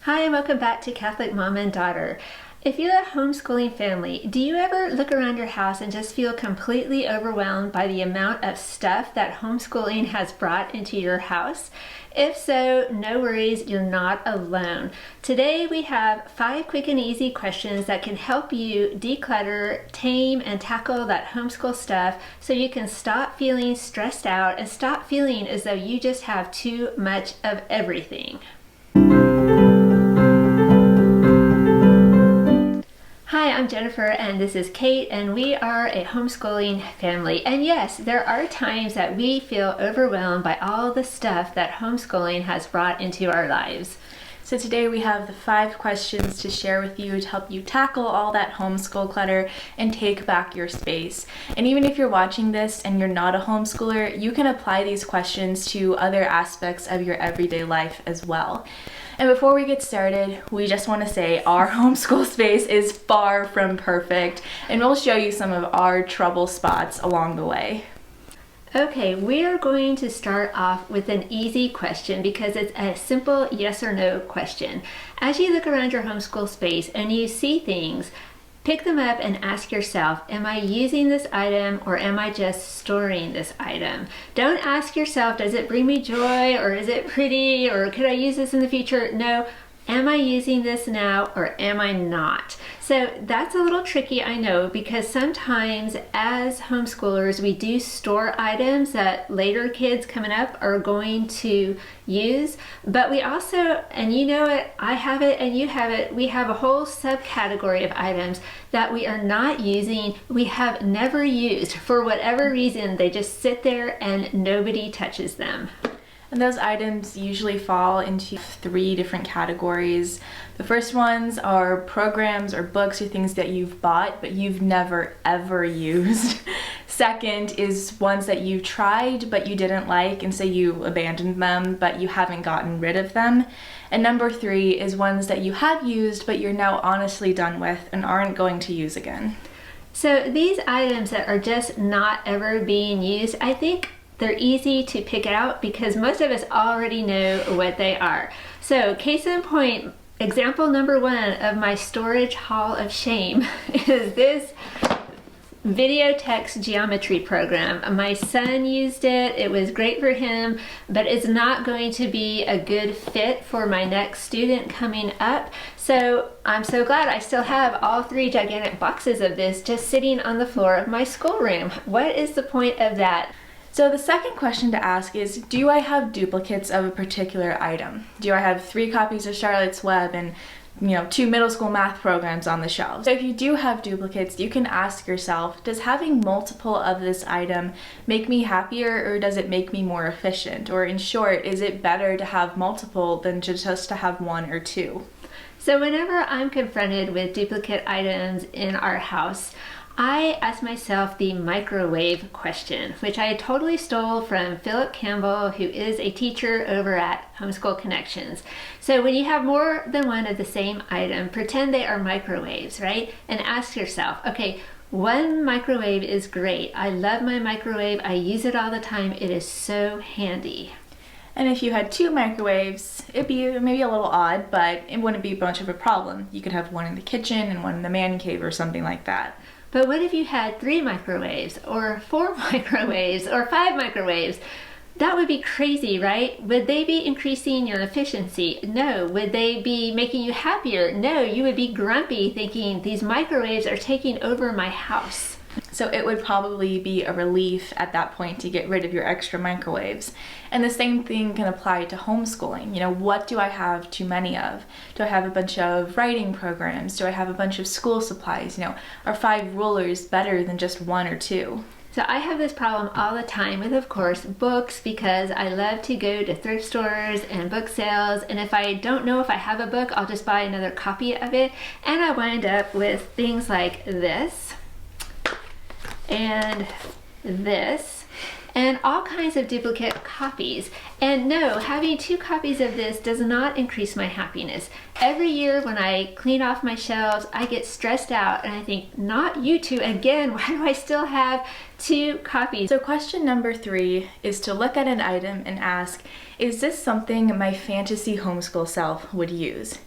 Hi, and welcome back to Catholic Mom and Daughter. If you're a homeschooling family, do you ever look around your house and just feel completely overwhelmed by the amount of stuff that homeschooling has brought into your house? If so, no worries, you're not alone. Today we have 5 quick and easy questions that can help you declutter, tame, and tackle that homeschool stuff so you can stop feeling stressed out and stop feeling as though you just have too much of everything. Hi, I'm Jennifer and this is Kate, and we are a homeschooling family. And yes, there are times that we feel overwhelmed by all the stuff that homeschooling has brought into our lives. So today we have the 5 questions to share with you to help you tackle all that homeschool clutter and take back your space. And even if you're watching this and you're not a homeschooler, you can apply these questions to other aspects of your everyday life as well. And before we get started, we just want to say our homeschool space is far from perfect, and we'll show you some of our trouble spots along the way. Okay, we are going to start off with an easy question because it's a simple yes or no question. As you look around your homeschool space and you see things, pick them up and ask yourself, am I using this item or am I just storing this item? Don't ask yourself, does it bring me joy or is it pretty or could I use this in the future? No. Am I using this now or am I not? So that's a little tricky, I know, because sometimes as homeschoolers we do store items that later kids coming up are going to use, but we also, and you know it, I have it and you have it, we have a whole subcategory of items that we are not using, we have never used. For whatever reason, they just sit there and nobody touches them. And those items usually fall into 3 different categories. The first ones are programs or books or things that you've bought but you've never ever used. Second is ones that you tried but you didn't like and so you abandoned them but you haven't gotten rid of them. And number 3 is ones that you have used but you're now honestly done with and aren't going to use again. So these items that are just not ever being used, I think they're easy to pick out because most of us already know what they are. So case in point, example number 1 of my storage hall of shame is this video text geometry program. My son used it, it was great for him, but it's not going to be a good fit for my next student coming up. So I'm so glad I still have all 3 gigantic boxes of this just sitting on the floor of my schoolroom. What is the point of that? So the second question to ask is, do I have duplicates of a particular item? Do I have 3 copies of Charlotte's Web and 2 middle school math programs on the shelves? So if you do have duplicates, you can ask yourself, does having multiple of this item make me happier or does it make me more efficient? Or in short, is it better to have multiple than just to have 1 or 2? So whenever I'm confronted with duplicate items in our house, I ask myself the microwave question, which I totally stole from Philip Campbell, who is a teacher over at Homeschool Connections. So when you have more than one of the same item, pretend they are microwaves, right? And ask yourself, okay, one microwave is great. I love my microwave. I use it all the time. It is so handy. And if you had 2 microwaves, it'd be maybe a little odd, but it wouldn't be much of a problem. You could have one in the kitchen and one in the man cave or something like that. But what if you had 3 microwaves or 4 microwaves or 5 microwaves? That would be crazy, right? Would they be increasing your efficiency? No. Would they be making you happier? No. You would be grumpy thinking these microwaves are taking over my house. So it would probably be a relief at that point to get rid of your extra microwaves. And the same thing can apply to homeschooling. What do I have too many of? Do I have a bunch of writing programs? Do I have a bunch of school supplies? Are 5 rulers better than just 1 or 2? So I have this problem all the time with, of course, books, because I love to go to thrift stores and book sales, and if I don't know if I have a book, I'll just buy another copy of it, and I wind up with things like this and this and all kinds of duplicate copies. And no, having 2 copies of this does not increase my happiness. Every year when I clean off my shelves, I get stressed out and I think, not you 2 again, why do I still have 2 copies? So question number 3 is to look at an item and ask, Is this something my fantasy homeschool self would use?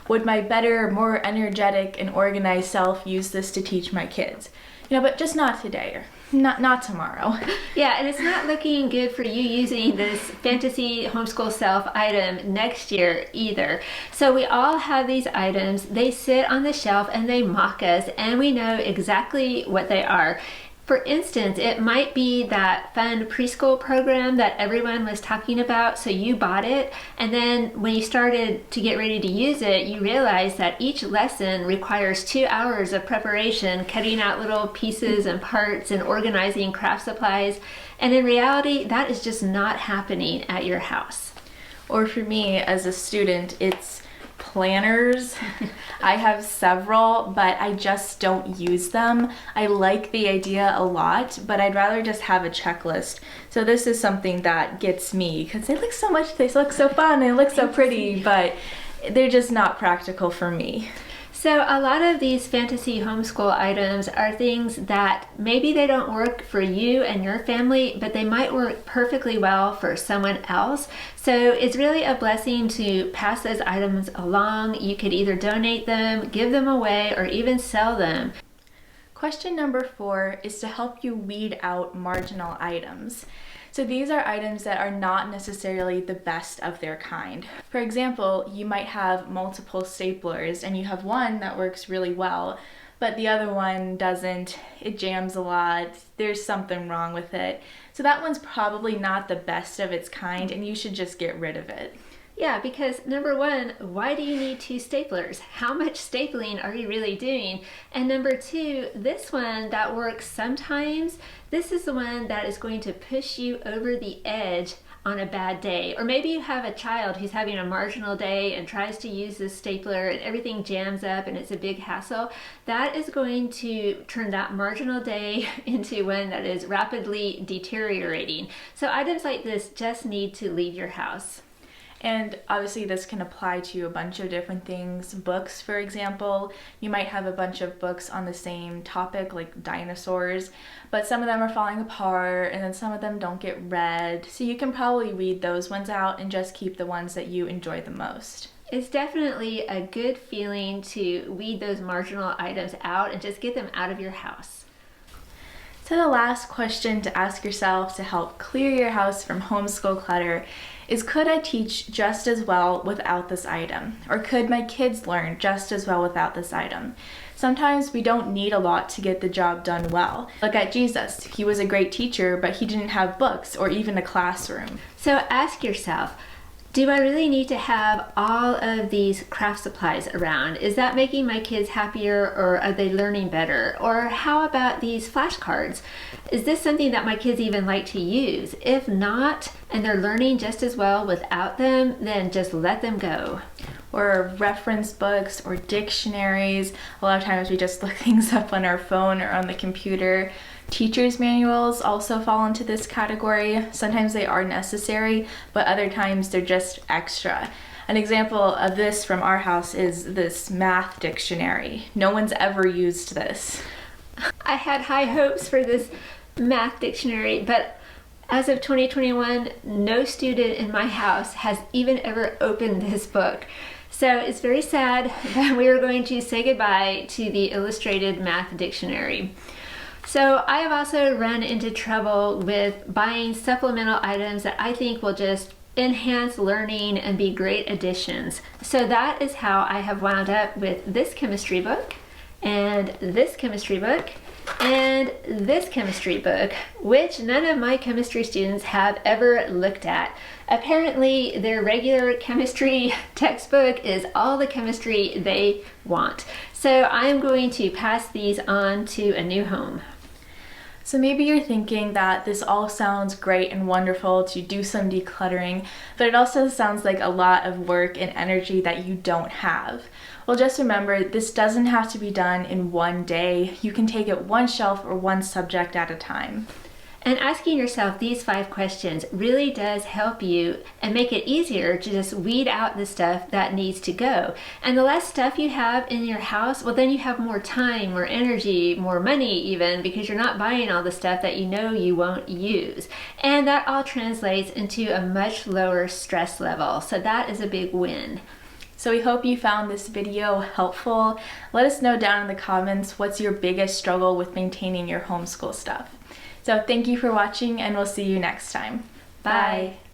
Would my better, more energetic and organized self use this to teach my kids? But just not today, or not tomorrow. Yeah, and it's not looking good for you using this fantasy homeschool self item next year either. So we all have these items, they sit on the shelf and they mock us, and we know exactly what they are. For instance, it might be that fun preschool program that everyone was talking about, so you bought it, and then when you started to get ready to use it, you realized that each lesson requires 2 hours of preparation, cutting out little pieces and parts and organizing craft supplies, and in reality, that is just not happening at your house. Or for me as a student, it's planners. I have several, but I just don't use them. I like the idea a lot, but I'd rather just have a checklist. So this is something that gets me because they look so fun, they look so pretty, but they're just not practical for me. So a lot of these fantasy homeschool items are things that maybe they don't work for you and your family, but they might work perfectly well for someone else. So it's really a blessing to pass those items along. You could either donate them, give them away, or even sell them. Question number 4 is to help you weed out marginal items. So these are items that are not necessarily the best of their kind. For example, you might have multiple staplers and you have one that works really well, but the other one doesn't. It jams a lot. There's something wrong with it. So that one's probably not the best of its kind, and you should just get rid of it. Yeah, because number 1, why do you need 2 staplers? How much stapling are you really doing? And number 2, this one that works sometimes, this is the one that is going to push you over the edge on a bad day. Or maybe you have a child who's having a marginal day and tries to use this stapler and everything jams up and it's a big hassle. That is going to turn that marginal day into one that is rapidly deteriorating. So items like this just need to leave your house. And obviously this can apply to a bunch of different things. Books, for example, you might have a bunch of books on the same topic, like dinosaurs, but some of them are falling apart and then some of them don't get read. So you can probably weed those ones out and just keep the ones that you enjoy the most. It's definitely a good feeling to weed those marginal items out and just get them out of your house. So the last question to ask yourself to help clear your house from homeschool clutter is, could I teach just as well without this item? Or could my kids learn just as well without this item? Sometimes we don't need a lot to get the job done well. Look at Jesus. He was a great teacher, but he didn't have books or even a classroom. So ask yourself, do I really need to have all of these craft supplies around? Is that making my kids happier, or are they learning better? Or how about these flashcards? Is this something that my kids even like to use? If not, and they're learning just as well without them, then just let them go. Or reference books or dictionaries. A lot of times we just look things up on our phone or on the computer. Teacher's manuals also fall into this category. Sometimes they are necessary, but other times they're just extra. An example of this from our house is this math dictionary. No one's ever used this. I had high hopes for this math dictionary, but as of 2021, no student in my house has even ever opened this book. So it's very sad that we are going to say goodbye to the illustrated math dictionary. So I have also run into trouble with buying supplemental items that I think will just enhance learning and be great additions. So that is how I have wound up with this chemistry book, and this chemistry book, and this chemistry book, which none of my chemistry students have ever looked at. Apparently their regular chemistry textbook is all the chemistry they want. So I'm going to pass these on to a new home. So maybe you're thinking that this all sounds great and wonderful to do some decluttering, but it also sounds like a lot of work and energy that you don't have. Well, just remember, this doesn't have to be done in one day. You can take it one shelf or one subject at a time. And asking yourself these 5 questions really does help you and make it easier to just weed out the stuff that needs to go. And the less stuff you have in your house, well, then you have more time, more energy, more money even, because you're not buying all the stuff that you know you won't use. And that all translates into a much lower stress level. So that is a big win. So we hope you found this video helpful. Let us know down in the comments what's your biggest struggle with maintaining your homeschool stuff. So thank you for watching, and we'll see you next time. Bye.